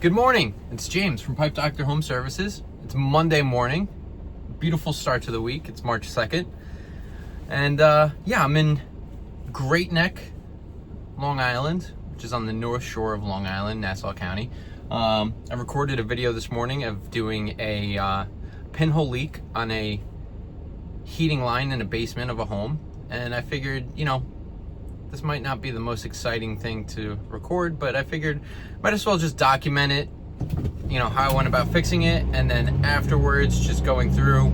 Good morning, it's James from Pipe Doctor Home Services. It's Monday morning, beautiful start to the week. It's March 2nd. And I'm in Great Neck, Long Island, which is on the north shore of Long Island, Nassau County. I recorded a video this morning of doing a pinhole leak on a heating line in a basement of a home. And I figured, this might not be the most exciting thing to record, but I figured might as well just document it, how I went about fixing it, and then afterwards just going through,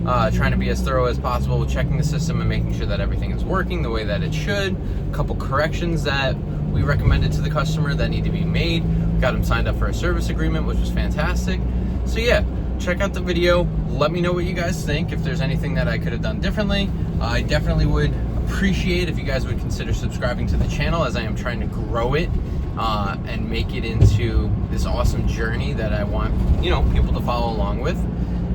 trying to be as thorough as possible with checking the system and making sure that everything is working the way that it should. A couple corrections that we recommended to the customer that need to be made. Got them signed up for a service agreement, which was fantastic. So yeah, check out the video. Let me know what you guys think. If there's anything that I could have done differently, I definitely would appreciate if you guys would consider subscribing to the channel, as I am trying to grow it and make it into this awesome journey that I want people to follow along with.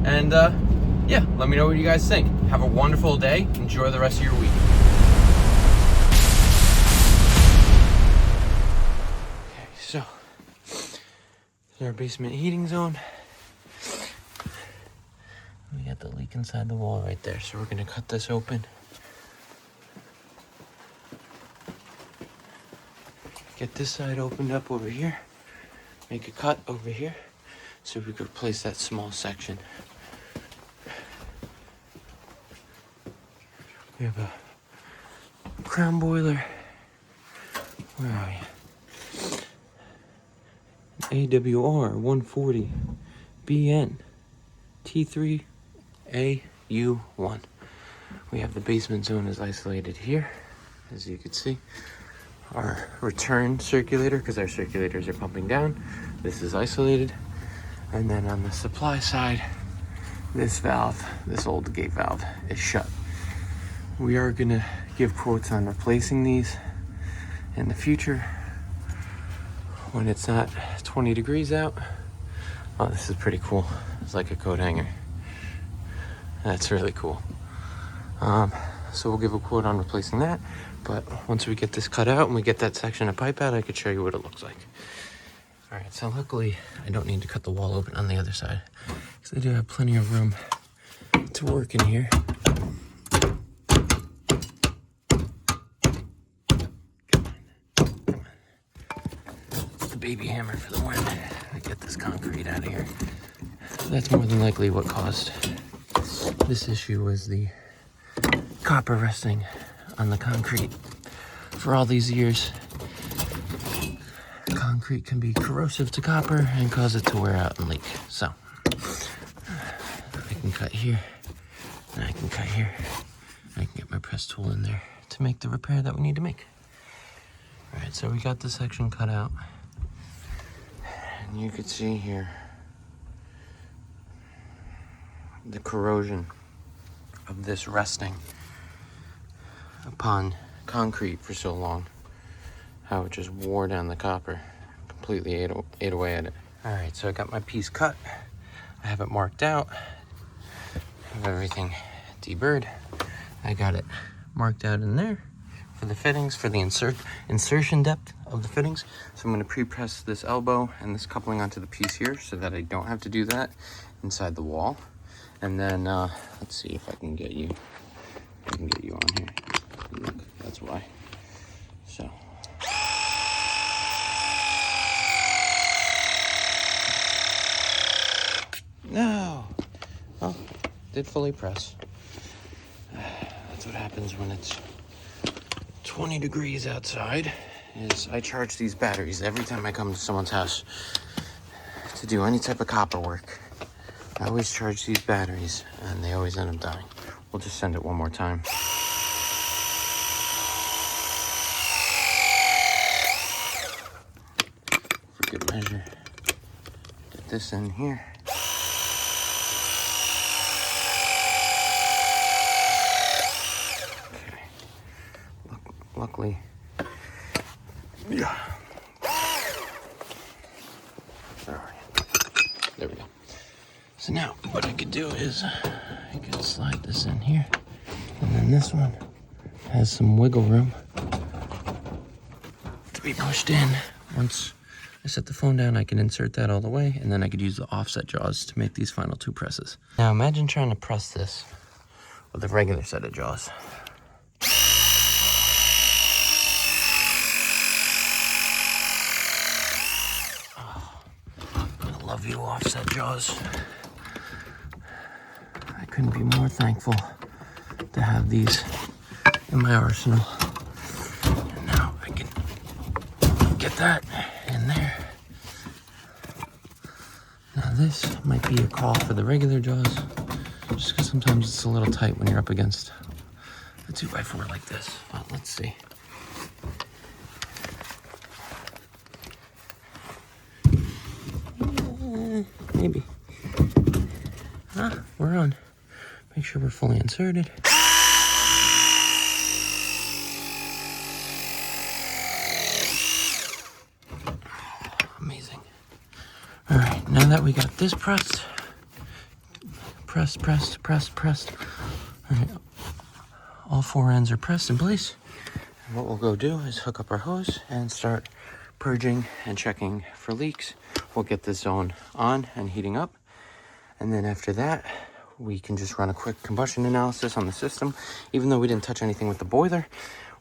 And let me know what you guys think. Have a wonderful day. Enjoy the rest of your week. Okay, so here's our basement heating zone. We got the leak inside the wall right there, so we're gonna cut this open. Get this side opened up over here. Make a cut over here so we could replace that small section. We have a crown boiler. Where are we? AWR 140 BN T3AU1. We have the basement zone is isolated here, as you can see. Our return circulator, because our circulators are pumping down, this is isolated. And then on the supply side, this valve, this old gate valve, is shut. We are gonna give quotes on replacing these in the future when it's not 20 degrees out. Oh, this is pretty cool. It's like a coat hanger. That's really cool. So we'll give a quote on replacing that. But once we get this cut out and we get that section of pipe out, I could show you what it looks like. All right, so luckily I don't need to cut the wall open on the other side, because I do have plenty of room to work in here. The baby hammer for the win. Get this concrete out of here. That's more than likely what caused this issue, was the copper resting on the concrete. For all these years, concrete can be corrosive to copper and cause it to wear out and leak. So I can cut here and I can cut here. I can get my press tool in there to make the repair that we need to make. All right, so we got this section cut out, and you can see here the corrosion of this resting upon concrete for so long, how it just wore down the copper, completely ate away at it. All right, so I got my piece cut. I have it marked out. I have everything deburred. I got it marked out in there for the fittings, for the insertion depth of the fittings. So I'm going to pre-press this elbow and this coupling onto the piece here so that I don't have to do that inside the wall. And then let's see if I can get you on here. Look, that's why. So no. Oh, did fully press. That's what happens when it's 20 degrees outside. Is I charge these batteries every time I come to someone's house to do any type of copper work. I always charge these batteries and they always end up dying. We'll just send it one more time. For good measure. Get this in here. Okay. Luckily. Yeah. All right. There we go. So now what I could do is I could slide this in here, and then this one has some wiggle room to be pushed in once I set the phone down, I can insert that all the way, and then I could use the offset jaws to make these final 2 presses. Now imagine trying to press this with a regular set of jaws. Oh, I love you, offset jaws. I couldn't be more thankful to have these in my arsenal. And now I can get that in there. Now this might be a call for the regular jaws, just because sometimes it's a little tight when you're up against a 2x4 like this, but let's see. Maybe. We're on. Make sure we're fully inserted. Amazing. All right, now that we got this pressed, pressed. All right, all 4 ends are pressed in place. And what we'll go do is hook up our hose and start purging and checking for leaks. We'll get this zone on and heating up. And then after that, we can just run a quick combustion analysis on the system. Even though we didn't touch anything with the boiler,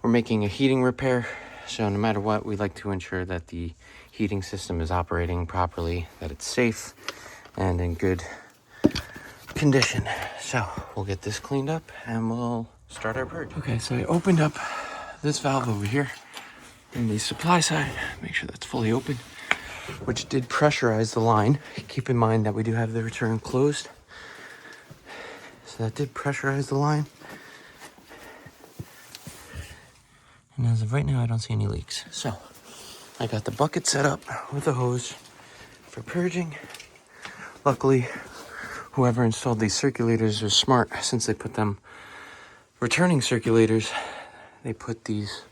we're making a heating repair. So no matter what, we like to ensure that the heating system is operating properly, that it's safe and in good condition. So we'll get this cleaned up and we'll start our purge. Okay, so I opened up this valve over here in the supply side, make sure that's fully open, which did pressurize the line. Keep in mind that we do have the return closed. So that did pressurize the line. And as of right now, I don't see any leaks. So I got the bucket set up with a hose for purging. Luckily, whoever installed these circulators was smart, since they put them returning circulators. They put these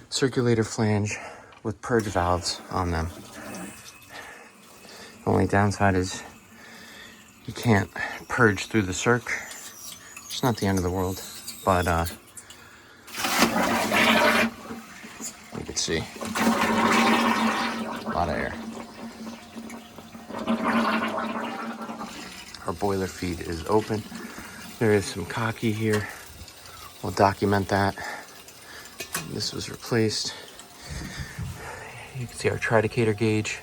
circulator flange with purge valves on them. The only downside is you can't purge through the circ. It's not the end of the world, but you can see a lot of air. Our boiler feed is open. There is some caulk here. We'll document that. This was replaced. You can see our tridicator gauge.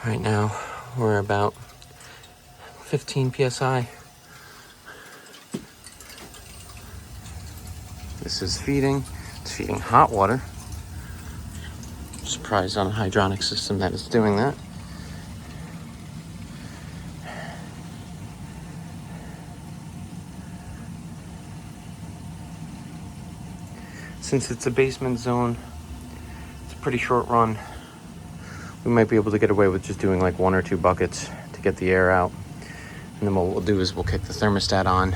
Right now, we're about 15 psi. This is feeding. It's feeding hot water. Surprised on a hydronic system that it's doing that. Since it's a basement zone, it's a pretty short run. We might be able to get away with just doing like 1 or 2 buckets to get the air out. And then what we'll do is we'll kick the thermostat on.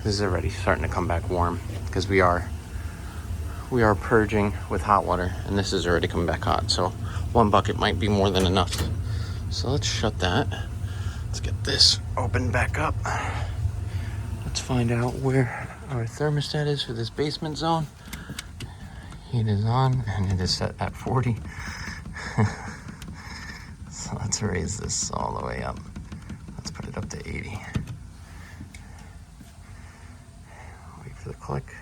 This is already starting to come back warm because we are purging with hot water, and this is already coming back hot. So 1 bucket might be more than enough. So let's shut that. Let's get this opened back up. Let's find out where our thermostat is for this basement zone. Heat is on and it is set at 40. So let's raise this all the way up. Let's put it up to 80. Wait for the click.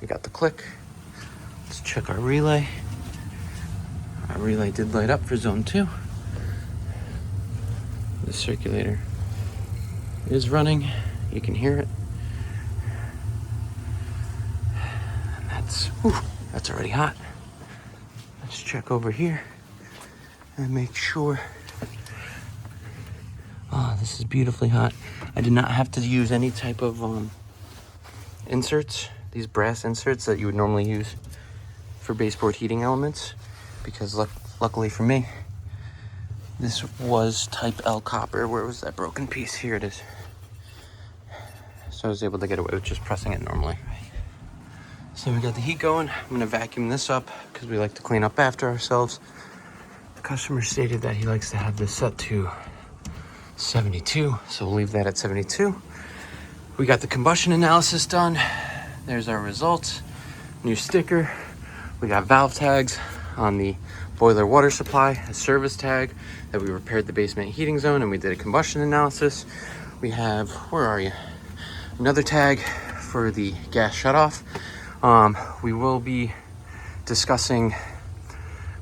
We got the click. Let's check our relay. Our relay did light up for zone 2. The circulator is running. You can hear it. And that's already hot. Let's check over here and make sure. Oh, this is beautifully hot. I did not have to use any type of inserts, these brass inserts that you would normally use for baseboard heating elements, because luckily for me, this was type L copper. Where was that broken piece? Here it is. So I was able to get away with just pressing it normally. So we got the heat going. I'm gonna vacuum this up because we like to clean up after ourselves. The customer stated that he likes to have this set to 72, so we'll leave that at 72. We got the combustion analysis done. There's our results. New sticker. We got valve tags on the boiler water supply, a service tag that we repaired the basement heating zone and we did a combustion analysis. We have, where are you? Another tag for the gas shutoff. We will be discussing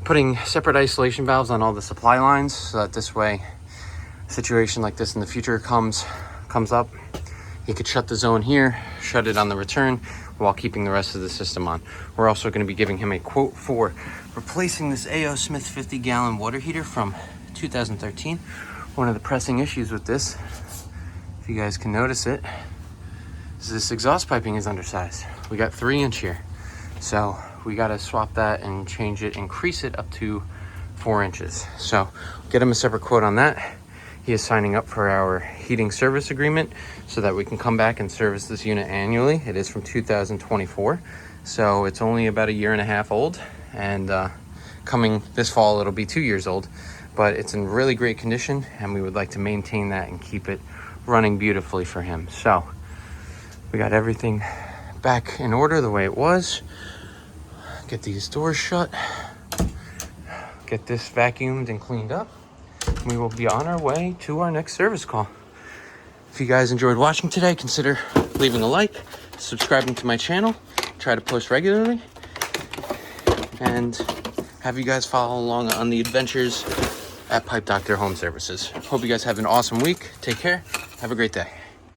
putting separate isolation valves on all the supply lines so that this way a situation like this in the future comes up, he could shut the zone here, shut it on the return while keeping the rest of the system on. We're also going to be giving him a quote for replacing this A.O. Smith 50-gallon water heater from 2013. One of the pressing issues with this, if you guys can notice it, is this exhaust piping is undersized. We got 3-inch here. So we got to swap that and change it, increase it up to 4 inches. So get him a separate quote on that. He is signing up for our heating service agreement so that we can come back and service this unit annually. It is from 2024. So it's only about 1.5 years old, and coming this fall, it'll be 2 years old, but it's in really great condition and we would like to maintain that and keep it running beautifully for him. So we got everything back in order the way it was. Get these doors shut, get this vacuumed and cleaned up. We will be on our way to our next service call. If you guys enjoyed watching today, consider leaving a like, subscribing to my channel, try to post regularly, and have you guys follow along on the adventures at Pipe Doctor Home Services. Hope you guys have an awesome week. Take care. Have a great day.